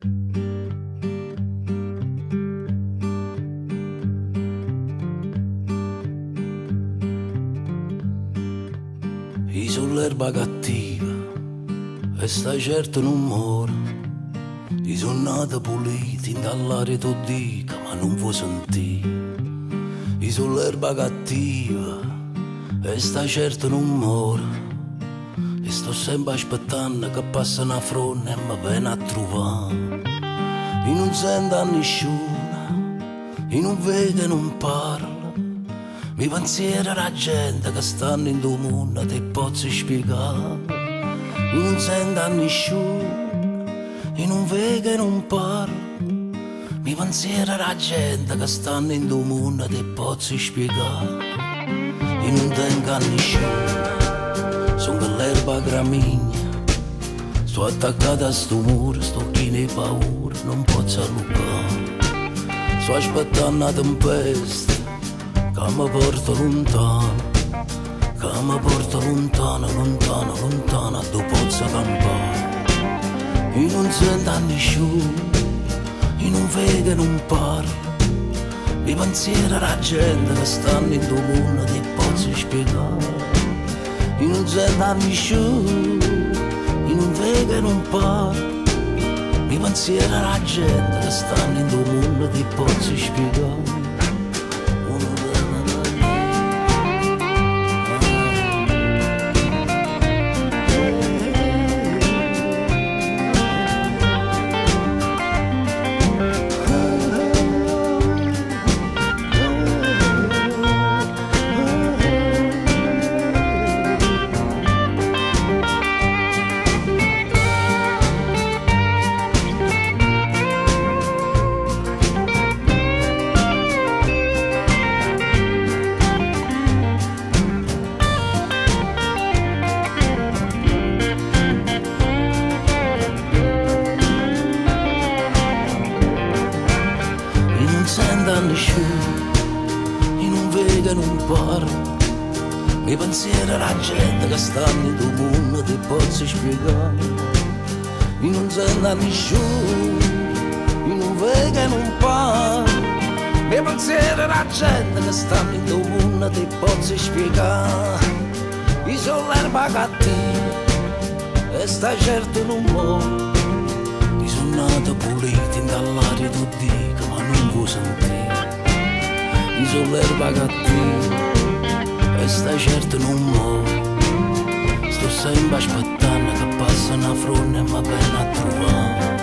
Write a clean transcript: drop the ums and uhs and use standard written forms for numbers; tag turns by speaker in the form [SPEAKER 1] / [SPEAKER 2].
[SPEAKER 1] Io sull'erba cattiva e stai certo non muore. Io sono nato pulito in dall'aria tu dica ma non vuoi sentire. Io sull'erba cattiva e stai certo non muore. E sto sempre aspettando che passa una fronte e mi viene a trovare. Io non sento a nessuno, io non vedo e non parlo. Mi pensiero alla gente che stanno in tuo mondo ti posso spiegare. Io non sento a nessuno, io non vedo e non parlo. Mi pensiero alla gente che stanno in tuo mondo ti posso spiegare. Io non tengo a nessuno, sono quell'erba gramigna. Sto attaccato a sto muro, sto pieno di paura, non posso allungare. Sto aspettando la tempesta che mi porta lontano, che mi porta lontano, lontano, lontano, dove posso campare. Io non sento a nessuno, io non vedo e non parlo. Mi pensiero alla gente che stanno in tuo mondo ti posso spiegare. Io non sento a nessuno, io non vedo e non parlo. Mi pensiero alla gente che stanno in tuo mondo ti posso spiegare. Io non vedo e non parlo. Mi pensiero alla gente che stanno in tuo mondo ti posso spiegare. Io non sento a nessuno, io non vedo e non parlo. Mi pensiero alla gente che stanno in tuo mondo ti posso spiegare. Io sono l'erba cattiva e sta certo non muore. Io sono nato pulito in dall'aria tu dica ma non vuoi sentire. Io sono l'erba cattiva e stai certo non muore. Sto sempre aspettando che passa una fronte e mi viene a trovare.